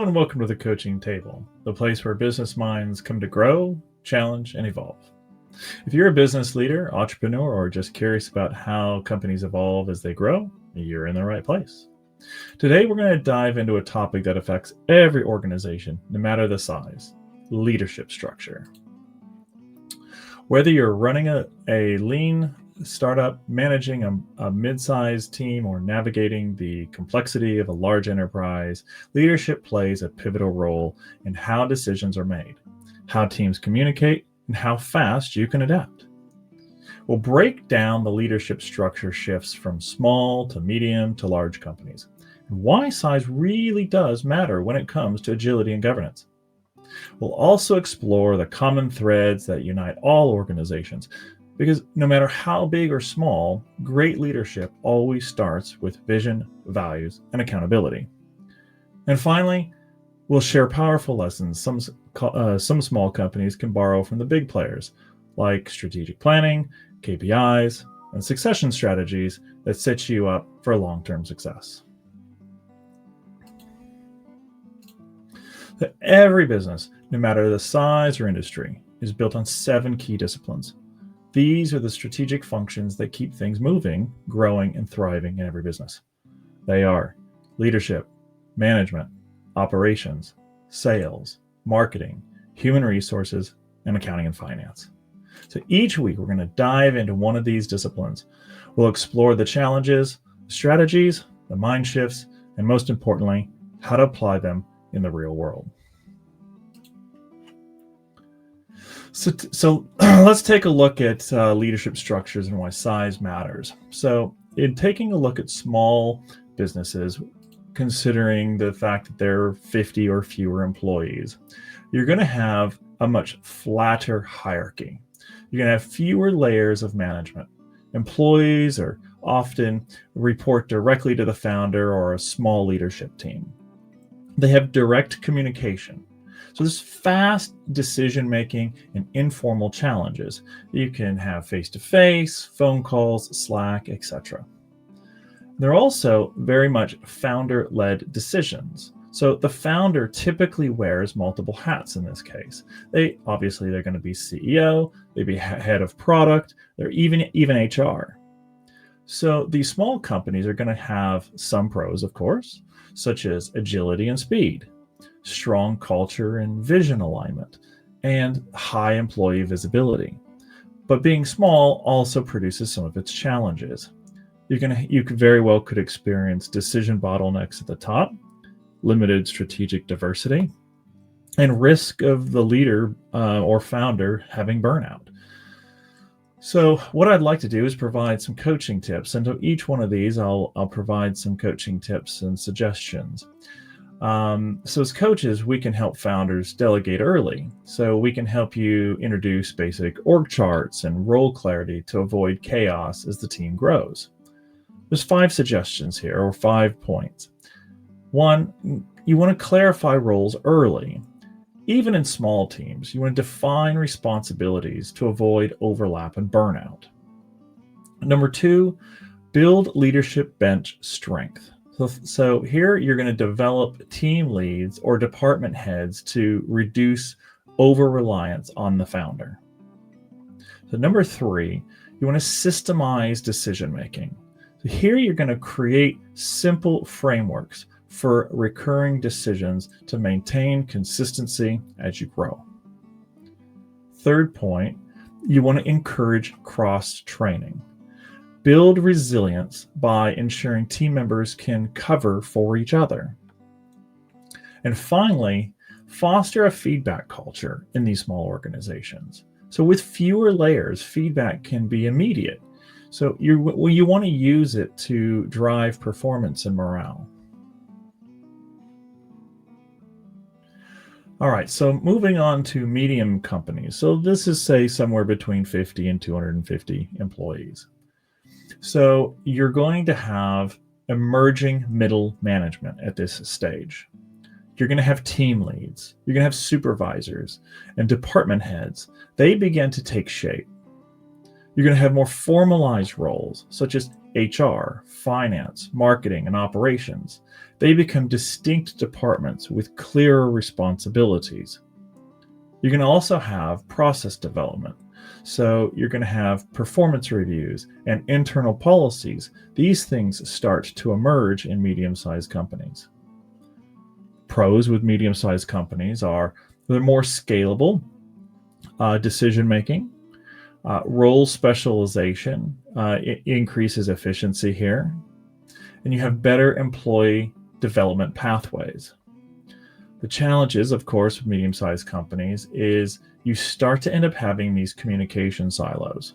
and welcome to the Coaching Table, the place where business minds come to grow, challenge, and evolve. If you're a business leader, entrepreneur, or just curious about how companies evolve as they grow, you're in the right place. Today, we're going to dive into a topic that affects every organization, no matter the size: leadership structure. Whether you're running a lean startup, managing a mid-sized team, or navigating the complexity of a large enterprise, leadership plays a pivotal role in how decisions are made, how teams communicate, and how fast you can adapt. We'll break down the leadership structure shifts from small to medium to large companies, and why size really does matter when it comes to agility and governance. We'll also explore the common threads that unite all organizations, because no matter how big or small, great leadership always starts with vision, values, and accountability. And finally, we'll share powerful lessons some small companies can borrow from the big players, like strategic planning, KPIs, and succession strategies that set you up for long-term success. Every business, no matter the size or industry, is built on 7 key disciplines. These are the strategic functions that keep things moving, growing, and thriving in every business. They are leadership, management, operations, sales, marketing, human resources, and accounting and finance. So each week, we're going to dive into one of these disciplines. We'll explore the challenges, strategies, the mind shifts, and most importantly, how to apply them in the real world. So let's take a look at leadership structures and why size matters. So in taking a look at small businesses, considering the fact that there are 50 or fewer employees, you're going to have a much flatter hierarchy. You're going to have fewer layers of management. Employees are often report directly to the founder or a small leadership team. They have direct communication. So there's fast decision-making and informal challenges. You can have face-to-face, phone calls, Slack, etc. They're also very much founder-led decisions. So the founder typically wears multiple hats in this case. They're going to be CEO, they be head of product, they're even HR. So these small companies are going to have some pros, of course, such as agility and speed, strong culture and vision alignment, and high employee visibility. But being small also produces some of its challenges. You could very well experience decision bottlenecks at the top, limited strategic diversity, and risk of the leader or founder having burnout. So what I'd like to do is provide some coaching tips, and to each one of these, I'll provide some coaching tips and suggestions. So as coaches, we can help founders delegate early. So we can help you introduce basic org charts and role clarity to avoid chaos as the team grows. There's 5 suggestions here, or 5 points. 1, you want to clarify roles early. Even in small teams, you want to define responsibilities to avoid overlap and burnout. Number 2, build leadership bench strength. So here you're going to develop team leads or department heads to reduce over-reliance on the founder. So number 3, you want to systemize decision-making. So here you're going to create simple frameworks for recurring decisions to maintain consistency as you grow. 3rd point, you want to encourage cross-training. Build resilience by ensuring team members can cover for each other. And finally, foster a feedback culture in these small organizations. So with fewer layers, feedback can be immediate. So you want to use it to drive performance and morale. All right, so moving on to medium companies. So this is, say, somewhere between 50 and 250 employees. So you're going to have emerging middle management at this stage. You're going to have team leads. You're going to have supervisors and department heads. They begin to take shape. You're going to have more formalized roles, such as HR, finance, marketing, and operations. They become distinct departments with clearer responsibilities. You're going to also have process development. So you're going to have performance reviews and internal policies. These things start to emerge in medium-sized companies. Pros with medium-sized companies are they're more scalable, decision-making, role specialization increases efficiency here, and you have better employee development pathways. The challenges, of course, with medium-sized companies is you start to end up having these communication silos,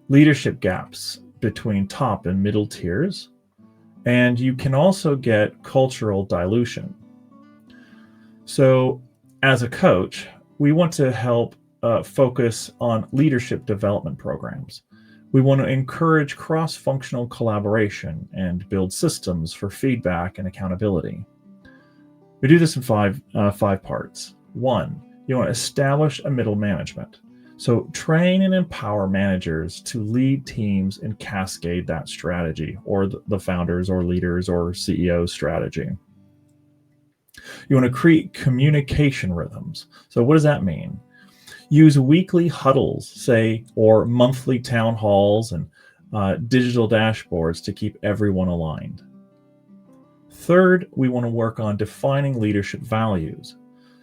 leadership gaps between top and middle tiers, and you can also get cultural dilution. So as a coach, we want to help focus on leadership development programs. We want to encourage cross-functional collaboration and build systems for feedback and accountability. We do this in five parts. 1, you want to establish a middle management. So train and empower managers to lead teams and cascade that strategy, or the founders or leaders or CEO strategy. You want to create communication rhythms. So what does that mean? Use weekly huddles, say, or monthly town halls and digital dashboards to keep everyone aligned. Third, we want to work on defining leadership values.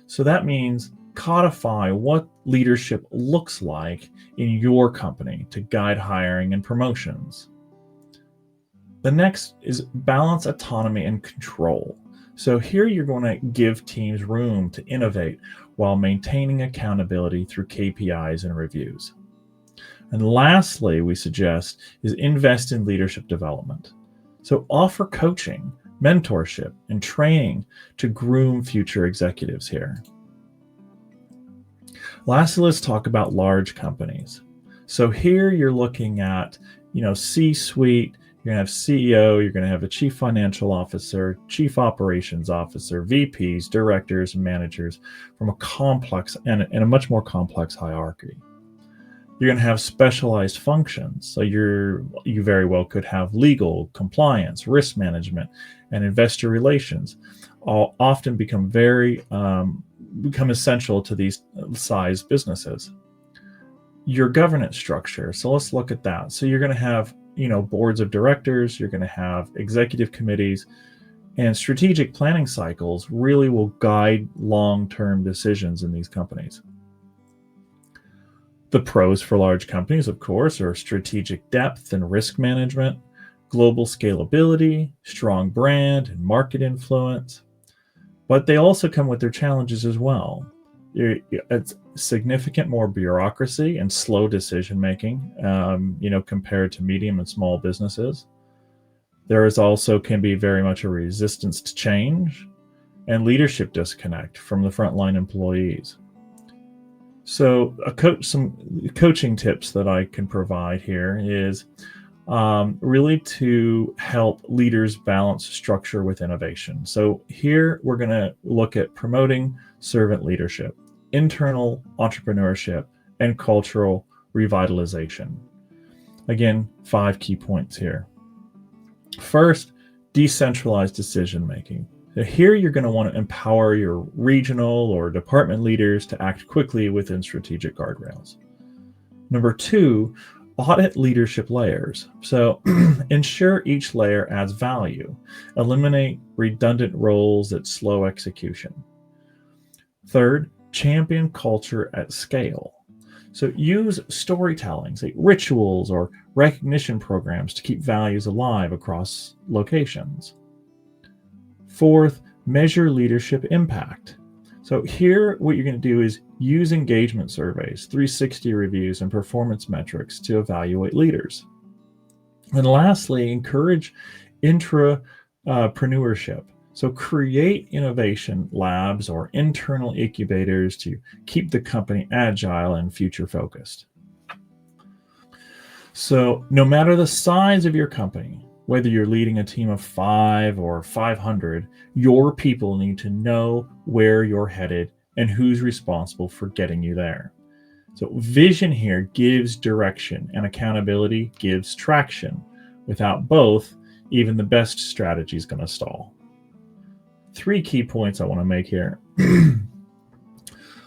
So that means codify what leadership looks like in your company to guide hiring and promotions. The next is balance autonomy and control. So here you're going to give teams room to innovate while maintaining accountability through KPIs and reviews. And lastly, we suggest is invest in leadership development. So offer coaching, mentorship, and training to groom future executives here. Lastly, let's talk about large companies. So here you're looking at, C-suite. You're going to have CEO, you're going to have a chief financial officer, chief operations officer, VPs, directors, and managers from a complex and a much more complex hierarchy. You're going to have specialized functions. So you very well could have legal, compliance, risk management, and investor relations all often become become essential to these size businesses. Your governance structure. So let's look at that. So you're going to have boards of directors, you're going to have executive committees, and strategic planning cycles really will guide long-term decisions in these companies. The pros for large companies, of course, are strategic depth and risk management, global scalability, strong brand and market influence, but they also come with their challenges as well. It's significant more bureaucracy and slow decision making, compared to medium and small businesses. There is also can be very much a resistance to change and leadership disconnect from the frontline employees. So some coaching tips that I can provide here is really to help leaders balance structure with innovation. So here we're going to look at promoting servant leadership, internal entrepreneurship, and cultural revitalization. Again, 5 key points here. First, decentralized decision making. Here you're going to want to empower your regional or department leaders to act quickly within strategic guardrails. Number 2, audit leadership layers. So ensure each layer adds value. Eliminate redundant roles that slow execution. Third, champion culture at scale. So use storytelling, say rituals or recognition programs to keep values alive across locations. Fourth, measure leadership impact. So here what you're going to do is use engagement surveys, 360 reviews, and performance metrics to evaluate leaders. And lastly, encourage intrapreneurship. So create innovation labs or internal incubators to keep the company agile and future focused. So no matter the size of your company, whether you're leading a team of 5 or 500, your people need to know where you're headed and who's responsible for getting you there. So vision here gives direction and accountability gives traction. Without both, even the best strategy is going to stall. 3 key points I want to make here.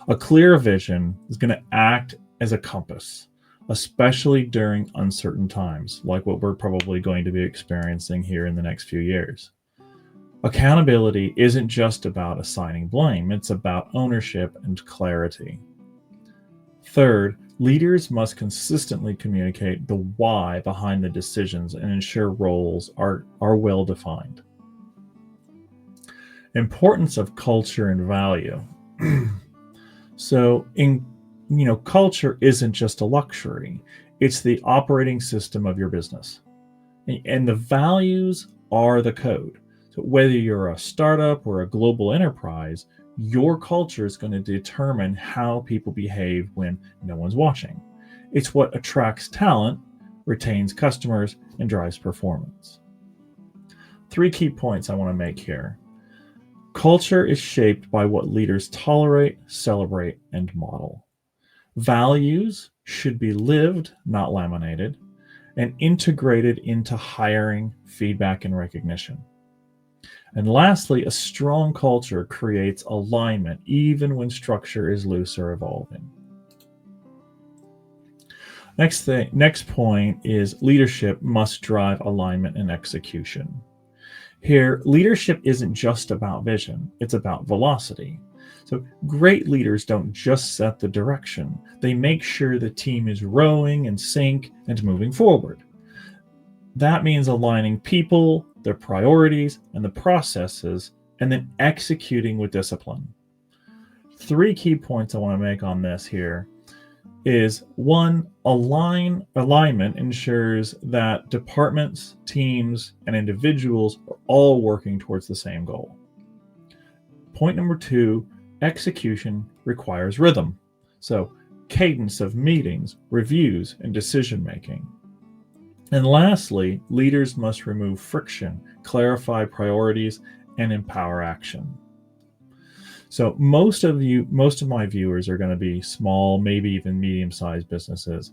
A clear vision is going to act as a compass, especially during uncertain times, like what we're probably going to be experiencing here in the next few years. Accountability isn't just about assigning blame, it's about ownership and clarity. Third, leaders must consistently communicate the why behind the decisions and ensure roles are well defined. Importance of culture and value. So culture isn't just a luxury, it's the operating system of your business. And the values are the code. So whether you're a startup or a global enterprise, your culture is going to determine how people behave when no one's watching. It's what attracts talent, retains customers, and drives performance. 3 key points I want to make here. Culture is shaped by what leaders tolerate, celebrate, and model. Values should be lived, not laminated, and integrated into hiring, feedback, and recognition. And lastly, a strong culture creates alignment even when structure is loose or evolving. Next point is leadership must drive alignment and execution. Here, leadership isn't just about vision, it's about velocity. So great leaders don't just set the direction, they make sure the team is rowing in sync and moving forward. That means aligning people, their priorities, and the processes, and then executing with discipline. 3 key points I want to make on this here is 1, alignment ensures that departments, teams, and individuals are all working towards the same goal. Point number 2, execution requires rhythm. So cadence of meetings, reviews, and decision making. And lastly, leaders must remove friction, clarify priorities, and empower action. So most of my viewers are going to be small, maybe even medium-sized businesses.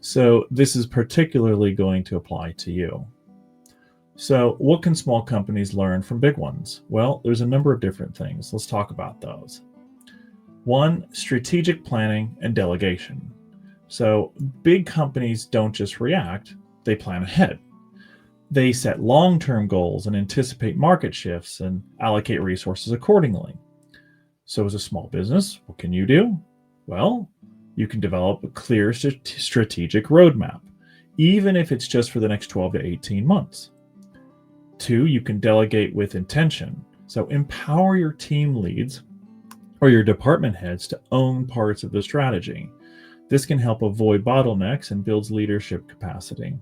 So this is particularly going to apply to you. So what can small companies learn from big ones? Well, there's a number of different things. Let's talk about those. 1, strategic planning and delegation. So big companies don't just react, they plan ahead. They set long-term goals and anticipate market shifts and allocate resources accordingly. So as a small business, what can you do? Well, you can develop a clear strategic roadmap, even if it's just for the next 12 to 18 months. 2, you can delegate with intention. So empower your team leads or your department heads to own parts of the strategy. This can help avoid bottlenecks and builds leadership capacity.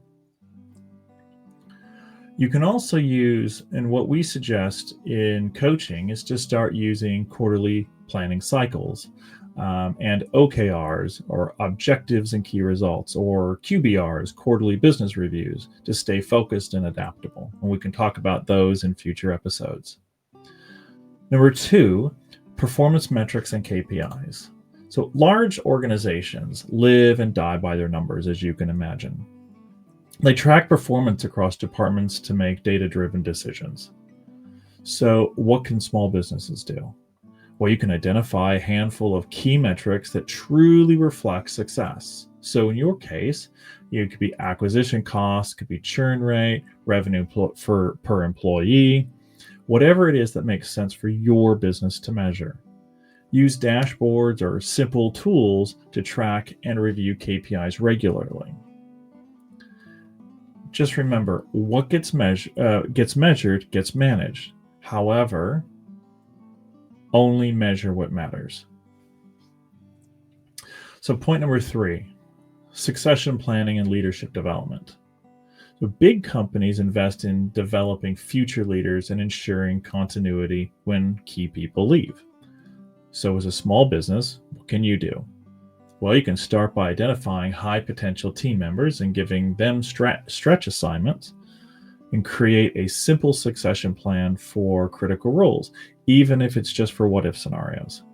You can also use, and what we suggest in coaching is to start using quarterly planning cycles and OKRs, or objectives and key results, or QBRs, quarterly business reviews, to stay focused and adaptable. And we can talk about those in future episodes. Number 2, performance metrics and KPIs. So large organizations live and die by their numbers, as you can imagine. They track performance across departments to make data-driven decisions. So what can small businesses do? Well, you can identify a handful of key metrics that truly reflect success. So in your case, it could be acquisition costs, could be churn rate, revenue per employee, whatever it is that makes sense for your business to measure. Use dashboards or simple tools to track and review KPIs regularly. Just remember, what gets measured gets managed. However, only measure what matters. So point number 3, succession planning and leadership development. So big companies invest in developing future leaders and ensuring continuity when key people leave. So as a small business, what can you do? Well, you can start by identifying high potential team members and giving them stretch assignments, and create a simple succession plan for critical roles, even if it's just for what-if scenarios.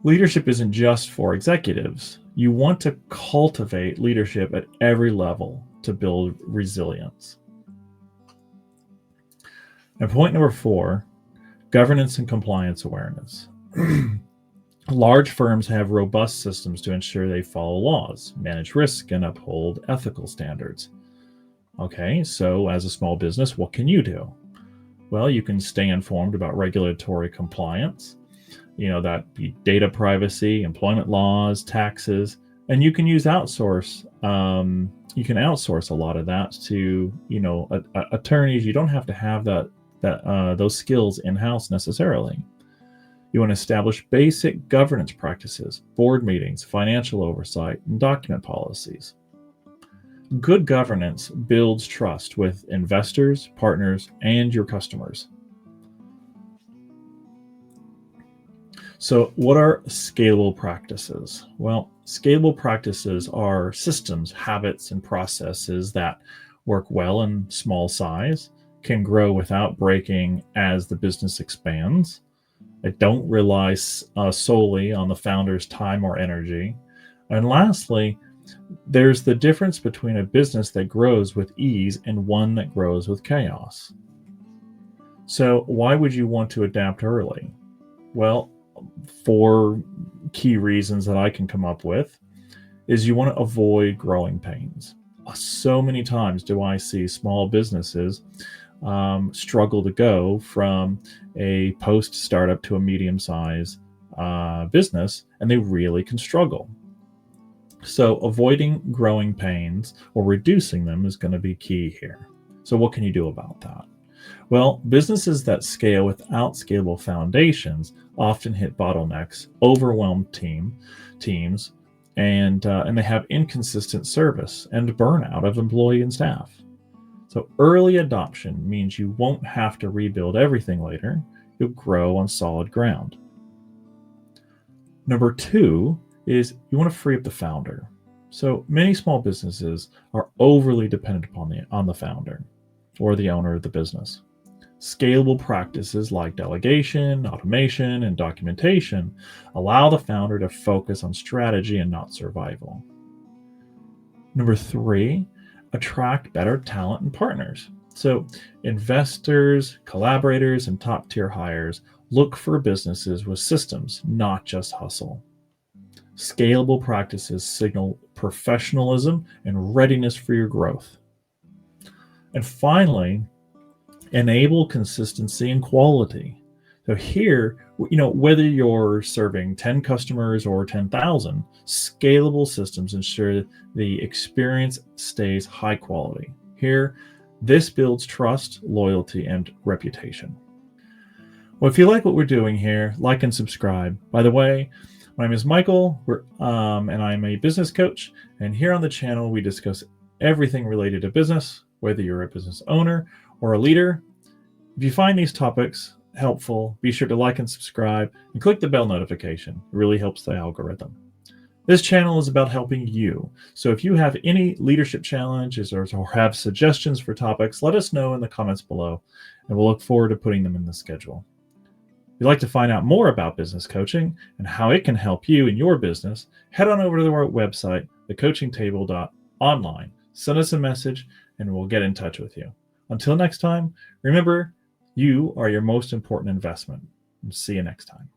Leadership isn't just for executives. You want to cultivate leadership at every level to build resilience. And point number 4, governance and compliance awareness. Large firms have robust systems to ensure they follow laws, manage risk, and uphold ethical standards. Okay, so as a small business, what can you do? Well, you can stay informed about regulatory compliance, that be data privacy, employment laws, taxes, and you can use outsource. You can outsource a lot of that to, attorneys. You don't have to have those skills in-house necessarily. You want to establish basic governance practices, board meetings, financial oversight, and document policies. Good governance builds trust with investors, partners, and your customers. So, what are scalable practices? Well, scalable practices are systems, habits, and processes that work well in small size, can grow without breaking as the business expands. They don't rely solely on the founder's time or energy. And lastly, there's the difference between a business that grows with ease and one that grows with chaos. So, why would you want to adapt early? Well, 4 key reasons that I can come up with is you want to avoid growing pains. So many times do I see small businesses struggle to go from a post startup to a medium size business, and they really can struggle. So avoiding growing pains or reducing them is going to be key here. So what can you do about that? Well, businesses that scale without scalable foundations often hit bottlenecks, overwhelm teams, and they have inconsistent service and burnout of employee and staff. So early adoption means you won't have to rebuild everything later. You'll grow on solid ground. Number 2 is you want to free up the founder. So many small businesses are overly dependent on the founder or the owner of the business. Scalable practices like delegation, automation, and documentation allow the founder to focus on strategy and not survival. Number 3, attract better talent and partners. So investors, collaborators, and top-tier hires look for businesses with systems, not just hustle. Scalable practices signal professionalism and readiness for your growth. And finally, enable consistency and quality. So here, whether you're serving 10 customers or 10,000, scalable systems ensure the experience stays high quality. Here, this builds trust, loyalty, and reputation. Well, if you like what we're doing here, like and subscribe. By the way, my name is Michael, and I'm a business coach. And here on the channel, we discuss everything related to business, whether you're a business owner or a leader. If you find these topics helpful, be sure to like and subscribe and click the bell notification. It really helps the algorithm. This channel is about helping you. So if you have any leadership challenges or have suggestions for topics, let us know in the comments below, and we'll look forward to putting them in the schedule. If you'd like to find out more about business coaching and how it can help you in your business, head on over to our website, thecoachingtable.online. Send us a message and we'll get in touch with you. Until next time, remember, you are your most important investment. See you next time.